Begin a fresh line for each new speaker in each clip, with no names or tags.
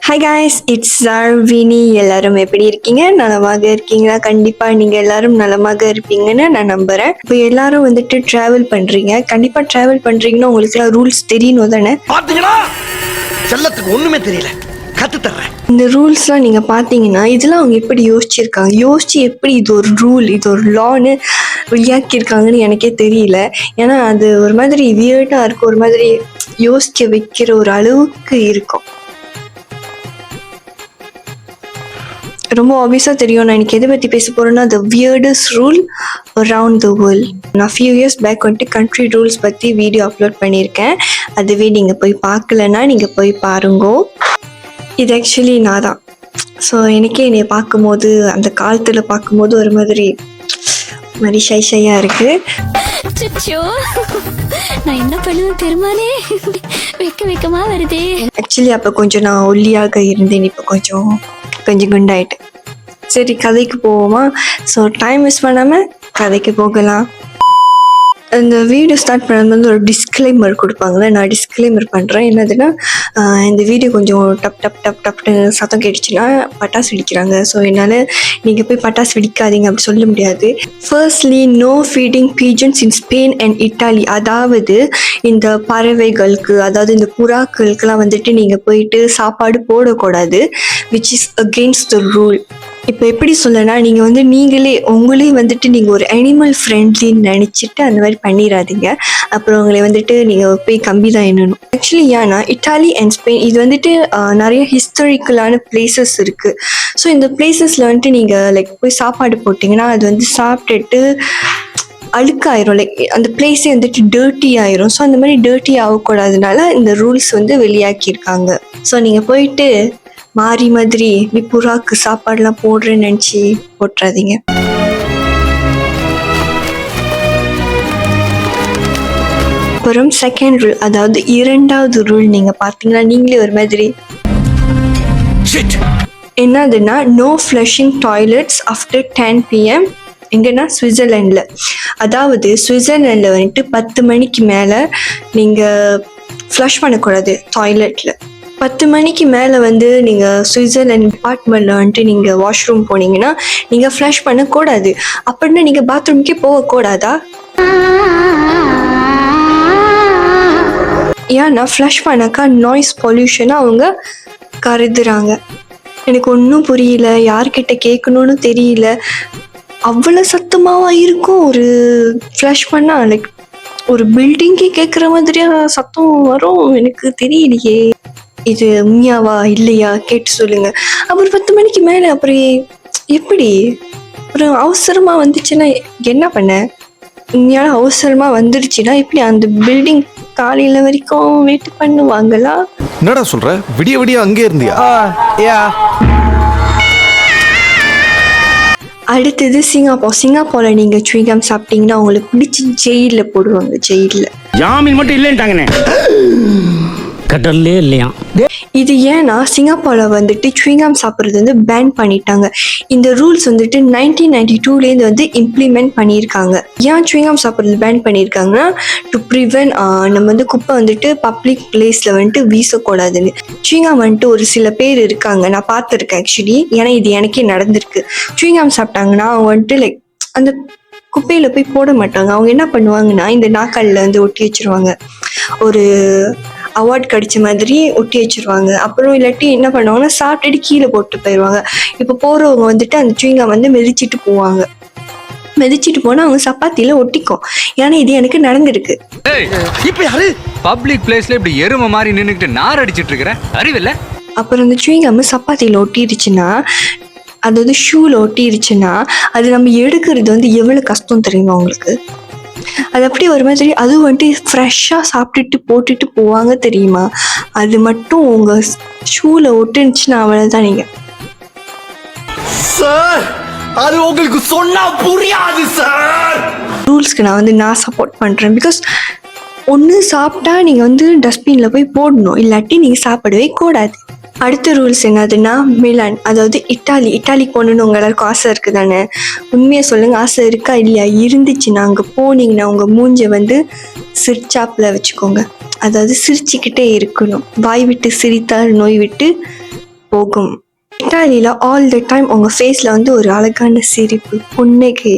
Hi guys, it's ஜார்வினி. எல்லாரும் எப்படி இருக்கீங்க? நலமாக இருக்கீங்களா? கண்டிப்பாக நீங்கள் எல்லாரும் நலமாக இருப்பீங்கன்னு நான் நம்புகிறேன். இப்போ எல்லாரும் வந்துட்டு ட்ராவல் பண்ணுறீங்க. கண்டிப்பாக ட்ராவல் பண்ணுறீங்கன்னா உங்களுக்குலாம் ரூல்ஸ் தெரியணும் தானே?
பார்த்தீங்களா, செல்லத்துக்கு ஒன்றுமே தெரியல, கற்றுத்தர்றேன்.
இந்த ரூல்ஸ்லாம் நீங்கள் பார்த்தீங்கன்னா இதெல்லாம் அவங்க எப்படி யோசிச்சிருக்காங்க, யோசிச்சு எப்படி இது ஒரு ரூல், இது ஒரு லான்னு வெளியாக்கியிருக்காங்கன்னு எனக்கே தெரியல. ஏன்னா அது ஒரு மாதிரி வியர்டாக இருக்கும், ஒரு மாதிரி யோசிக்க வைக்கிற ஒரு அளவுக்கு இருக்கும். ரொம்ப ஆப்வியஸாக தெரியும் நான் இன்னைக்கு எதை பற்றி பேச போகிறேன்னா the weirdest rule around the world. நான் ஃபியூ இயர்ஸ் பேக் வந்துட்டு கண்ட்ரி ரூல்ஸ் பற்றி வீடியோ அப்லோட் பண்ணியிருக்கேன். அதுவே நீங்கள் போய் பார்க்கலன்னா நீங்கள் போய் பாருங்கோ. இது ஆக்சுவலி நான் தான். ஸோ எனக்கே என்னை பார்க்கும்போது அந்த காலத்தில் பார்க்கும்போது ஒரு மாதிரி ஷையாக இருக்குது.
நான் என்ன பண்ணுவேன் தெரியுமானே, வெக்கமா வருதே.
ஆக்சுவலி அப்போ கொஞ்சம் நான் ஒல்லியாக இருந்தேன், இப்போ கொஞ்சம் குண்டாயிட்டு. சரி, கதைக்கு போவோமா? ஸோ டைம் வேஸ்ட் பண்ணாமல் கதைக்கு போகலாம். இந்த வீடியோ ஸ்டார்ட் பண்ணும்போது ஒரு டிஸ்க்ளைமர் கொடுப்பாங்களே, நான் டிஸ்க்ளைமர் பண்ணுறேன். என்னதுன்னா, இந்த வீடியோ கொஞ்சம் டப்னு சத்தம் கேட்டுச்சுன்னா பட்டாசு வெடிக்கிறாங்க. ஸோ என்னால் நீங்கள் போய் பட்டாசு வெடிக்காதீங்க அப்படி சொல்ல முடியாது. Firstly, no feeding pigeons in Spain and Italy. அதாவது இந்த பறவைகளுக்கு, அதாவது இந்த புறாக்களுக்கெல்லாம் வந்துட்டு நீங்கள் போயிட்டு சாப்பாடு போடக்கூடாது, which is against the rule. இப்போ எப்படி சொல்லனா, நீங்கள் வந்து உங்களே வந்துட்டு நீங்கள் ஒரு அனிமல் ஃப்ரெண்ட்லின்னு நினச்சிட்டு அந்த மாதிரி பண்ணிடாதீங்க. அப்புறம் உங்களை வந்துட்டு நீங்கள் போய் கம்பி தான் எண்ணணும். ஆக்சுவலி ஏன்னா இட்டாலி அண்ட் ஸ்பெயின் இது வந்துட்டு நிறைய ஹிஸ்டாரிக்கலான பிளேசஸ் இருக்குது. ஸோ இந்த பிளேசஸில் வந்துட்டு நீங்கள் போய் சாப்பாடு போட்டிங்கன்னா அது வந்து சாப்பிட்டுட்டு அழுக்காயிரும், அந்த பிளேஸே வந்துட்டு டர்ட்டி ஆயிரும். ஸோ அந்த மாதிரி டர்ட்டி ஆகக்கூடாதுனால இந்த ரூல்ஸ் வந்து வெளியாக்கியிருக்காங்க. ஸோ நீங்கள் போயிட்டு மாறி மாதிரி புறாக்கு சாப்பாடுலாம் போடுறேன்னு நினச்சி போட்டுறாதீங்க. அப்புறம் செகண்ட் ரூல், அதாவது இரண்டாவது ரூல் நீங்கள் பார்த்தீங்கன்னா நீங்களே ஒரு மாதிரி என்னதுன்னா, no flushing toilets after 10 PM. எங்கன்னா சுவிட்சர்லாண்டில். அதாவது சுவிட்சர்லாண்டில் வந்துட்டு 10 மணிக்கு மேலே நீங்கள் ஃப்ளஷ் பண்ணக்கூடாது டாய்லெட்டில். 10 மணிக்கு மேலே வந்து நீங்கள் சுவிட்சர்லாண்ட் டிபார்ட்மெண்ட்டில் வந்துட்டு நீங்கள் வாஷ்ரூம் போனீங்கன்னா நீங்கள் ஃப்ளஷ் பண்ணக்கூடாது. அப்படின்னா நீங்கள் பாத்ரூம்க்கே போகக்கூடாதா? ஏன்னா ஃப்ளஷ் பண்ணாக்கா நாய்ஸ் பொல்யூஷனாக அவங்க கருதுறாங்க. எனக்கு ஒன்றும் புரியல, யார்கிட்ட கேட்கணும்னு தெரியல. அவ்வளோ சத்தமாவா இருக்கும் ஒரு ஃப்ளஷ் பண்ணால், ஒரு பில்டிங்கே கேட்குற மாதிரியா சத்தம் வரும். எனக்கு தெரியலையே, இது உண்மையாவா இல்லையா கேட்டு சொல்லுங்க. அப்புறம் 10 மணிக்கு மேலே அப்புறம் எப்படி? ஒரு அவசரமாக வந்துச்சுன்னா என்ன பண்ண? உண்மையான அவசரமாக வந்துடுச்சுன்னா எப்படி அந்த பில்டிங் காலையில் வரைக்கும் வெயிட் பண்ணுவாங்களா?
என்னடா சொல்ற? விடிய விடிய அங்கே இருந்தியா?
அடுத்தது சிங்கப்பூரில் நீங்கள் சுவிங்கம் சாப்பிட்டீங்கன்னா உங்களுக்கு பிடிச்சி ஜெயிலில் போடுவாங்க. ஜெயிலில்
ஜாமீன் மட்டும் இல்லைன்ட்டாங்கண்ணே, கட்டலே இல்லையா.
இது ஏன்னா சிங்கப்பூரில் வந்துட்டு சுவிங்கம் சாப்பிட்றது வந்து பேன் பண்ணிட்டாங்க. இந்த ரூல்ஸ் வந்துட்டு 1992 வந்து இம்ப்ளிமெண்ட் பண்ணியிருக்காங்க. ஏன் சுவிங்கம் சாப்பிட்றது பேன் பண்ணியிருக்காங்கன்னா, டு ப்ரிவென்ட் நம்ம வந்து குப்பை வந்துட்டு பப்ளிக் பிளேஸில் வந்துட்டு வீசக்கூடாதுன்னு. சுவிங்கம் வந்துட்டு ஒரு சில பேர் இருக்காங்க, நான் பார்த்துருக்கேன் ஆக்சுவலி, ஏன்னா இது எனக்கே நடந்திருக்கு. சுவிங்கம் சாப்பிட்டாங்கன்னா அவங்க வந்துட்டு அந்த குப்பையில் போய் போட மாட்டாங்க. அவங்க என்ன பண்ணுவாங்கன்னா இந்த நாக்காலில் வந்து ஒட்டி வச்சிருவாங்க, ஒரு அவார்ட் கிடைச்ச மாதிரி ஒட்டி வச்சிருவாங்க. அப்புறம் இல்லாட்டி என்ன பண்ணுவாங்கன்னா சாப்பிட்டுட்டு கீழே போட்டு போயிடுவாங்க. இப்போ போகிறவங்க வந்துட்டு அந்த சுவிங்கம் வந்து மிதிச்சிட்டு போவாங்க. மிதிச்சிட்டு போனால் அவங்க சப்பாத்தியில் ஒட்டிக்கும். ஏன்னா இது எனக்கு நடந்திருக்கு.
இப்போ யாரு பப்ளிக் பிளேஸ்ல இப்படி எருமை மாதிரி நின்றுக்கிட்டு நார் அடிச்சிட்டு இருக்கிற அறிவில்லை?
அப்புறம் அந்த சுவிங்கம் சப்பாத்தியில் ஒட்டிடுச்சுன்னா, அதாவது ஷூவில் ஒட்டிடுச்சுன்னா அது நம்ம எடுக்கிறது வந்து எவ்வளோ கஷ்டம் தெரியுமா உங்களுக்கு? அது அப்படி ஒரு மாதிரி அது வந்துட்டு ஃப்ரெஷ்ஷாக சாப்பிட்டுட்டு போட்டுட்டு போவாங்க தெரியுமா? அது மட்டும் உங்கள் ஷூவில் ஒட்டுனுச்சுன்னா அவ்வளோதான். நீங்கள்
சார், அது உங்களுக்கு சொன்னா புரியாது சார்.
ரூல்ஸ்க்கு நான் சப்போர்ட் பண்ணுறேன். பிகாஸ் ஒன்று சாப்பிட்டா நீங்கள் வந்து டஸ்ட்பினில் போய் போடணும், இல்லாட்டி நீங்கள் சாப்பிடவே கூடாது. அடுத்த ரூல்ஸ் என்னதுன்னா மிலான், அதாவது இட்டாலி போகணுன்னு உங்கள் எல்லாருக்கும் ஆசை இருக்குது தானே? உண்மையை சொல்லுங்கள், ஆசை இருக்கா இல்லையா? இருந்துச்சுன்னா அங்கே போனீங்கன்னா உங்கள் மூஞ்சை வந்து சிரிச்சாப்பில் வச்சுக்கோங்க. அதாவது சிரிச்சுக்கிட்டே இருக்கணும். வாய் விட்டு சிரித்தால் நோய் விட்டு போகும். இட்டாலியில் ஆல் த டைம் உங்கள் ஃபேஸில் வந்து ஒரு அழகான சிரிப்பு, புன்னகை,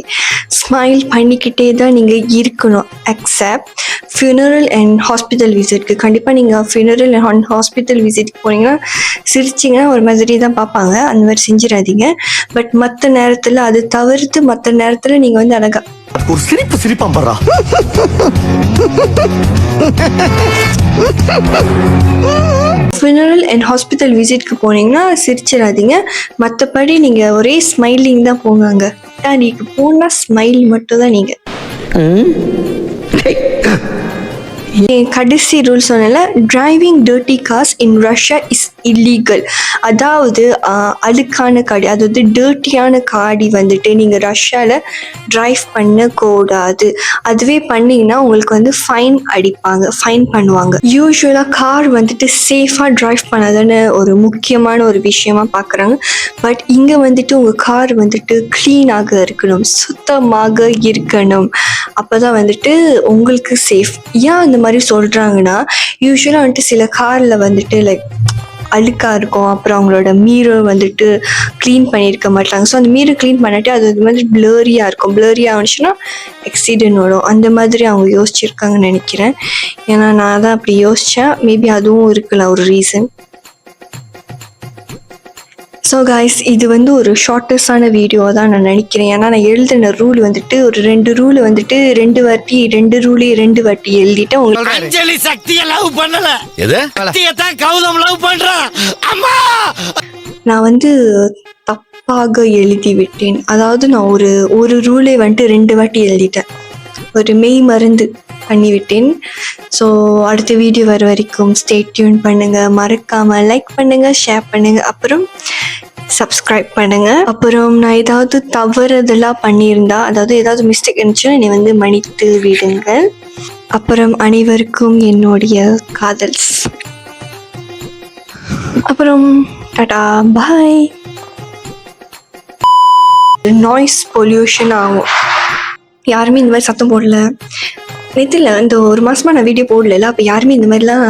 ஸ்மைல் பண்ணிக்கிட்டே தான் நீங்கள் இருக்கணும். எக்ஸப்ட் ஃபியூனரல் அண்ட் ஹாஸ்பிட்டல் விசிட்க்கு. கண்டிப்பாக நீங்கள் ஃபியூனரல் அண்ட் ஹாஸ்பிட்டல் விசிட்க்கு போனீங்கன்னா சிரிச்சிங்கன்னா ஒரு மாதிரி தான் பார்ப்பாங்க. அந்த மாதிரி செஞ்சிடாதீங்க. பட் மற்ற நேரத்தில் அது தவிர்த்து மற்ற நேரத்தில் நீங்கள் வந்து அழகா
ஒரு சிரிப்பான் பாரா.
ஃபியூனரல் அண்ட் ஹாஸ்பிட்டல் விசிட்க்கு போனீங்கன்னா சிரிச்சிடாதீங்க. மற்றபடி நீங்கள் ஒரே ஸ்மைலிங் தான் போங்க. இட்டாலிக்கு போனால் ஸ்மைல் மட்டும் தான் நீங்கள். என் கடைசி ரூல் சொன்னல, driving dirty cars in Russia is illegal. அதாவது அழுக்கான காடி, அதாவது டர்ட்டியான காடி வந்துட்டு நீங்கள் ரஷ்யாவில் ட்ரைவ் பண்ணக்கூடாது. அதுவே பண்ணிங்கன்னா உங்களுக்கு வந்து ஃபைன் அடிப்பாங்க, ஃபைன் பண்ணுவாங்க. யூஸ்வலாக கார் வந்துட்டு சேஃபாக ட்ரைவ் பண்ணாதானே ஒரு முக்கியமான ஒரு விஷயமா பார்க்குறாங்க. பட் இங்கே வந்துட்டு உங்கள் கார் வந்துட்டு க்ளீனாக இருக்கணும், சுத்தமாக இருக்கணும். அப்போ தான் வந்துட்டு உங்களுக்கு சேஃப். ஏன் அந்த மாதிரி சொல்கிறாங்கன்னா, யூஸ்வலாக வந்துட்டு சில காரில் வந்துட்டு லைக் அழுக்காக இருக்கும், அப்புறம் அவங்களோட மீரர் வந்துட்டு க்ளீன் பண்ணியிருக்க மாட்டாங்க. ஸோ அந்த மீரர் க்ளீன் பண்ணிட்டு அது மாதிரி ப்ளரியாக இருக்கும். ப்ளரியாக ஆனிச்சுன்னா ஆக்சிடென்ட் வரும். அந்த மாதிரி அவங்க யோசிச்சிருக்காங்கன்னு நினைக்கிறேன். ஏன்னா நான் தான் அப்படி யோசித்தேன். மேபி அதுவும் இருக்கலாம் ஒரு ரீசன். ஸோ காய்ஸ், இது வந்து ஒரு ஷார்ட்டஸ்டான வீடியோ தான் நான் நினைக்கிறேன். ஏன்னா நான் எழுதின ரூல் வந்துட்டு ஒரு 2 ரூல் வந்துட்டு 2 வாட்டி 2 வாட்டி எழுதிட்டேன். உங்களுக்கு
அஞ்சலி சக்தியை லவ் பண்ணல, எது சக்தியை தான் கௌதம் லவ் பண்றான். அம்மா,
நான் வந்து தப்பாக எழுதி விட்டேன். அதாவது நான் ஒரு ரூலே வந்துட்டு 2 வாட்டி எழுதிட்டேன். ஒரு மெய் மருந்து பண்ணிவிட்டேன். ஸோ அடுத்த வீடியோ வர வரைக்கும் ஸ்டே டியூன் பண்ணுங்கள். மறக்காமல் லைக் பண்ணுங்கள், ஷேர் பண்ணுங்கள், அப்புறம் சப்ஸ்கிரைப் பண்ணுங்கள். அப்புறம் நான் ஏதாவது தவறுதெல்லாம் பண்ணியிருந்தா, அதாவது ஏதாவது மிஸ்டேக் இருந்துச்சுன்னா என்னை வந்து மன்னித்து விடுங்கள். அப்புறம் அனைவருக்கும் என்னுடைய காதல்ஸ். அப்புறம் டாடா, பாய். நாய்ஸ் பொல்யூஷன் ஆகும். யாருமே இந்த மாதிரி சத்தம் போடல. நேற்றுல இந்த ஒரு மாசமா நான் வீடியோ போடல. அப்போ யாருமே இந்த மாதிரிலாம்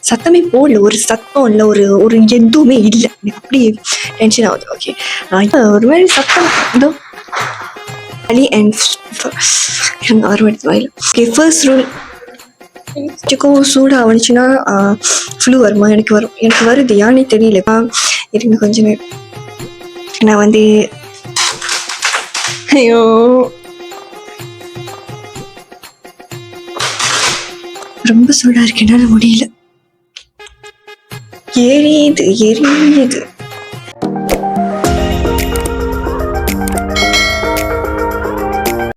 சத்தமே போடல. ஒரு சத்தம் இல்லை, ஒரு எதுவுமே இல்லை. அப்படி டென்ஷன் ஆகுது. ஓகே, ஒரு மாதிரி சத்தம் இதோ அலி அண்ட் ஆரம்பித்து வாயில். ஓகே, ஃபர்ஸ்ட் ரூல், சூடாக வந்துச்சுன்னா ஃப்ளூ வருமா? எனக்கு வருது, யானே தெரியல. இருங்க கொஞ்சம் நேரம். நான் வந்து ஐயோ ரொம்ப சூடாக இருக்கு, என்னால் முடியல. எரியுது.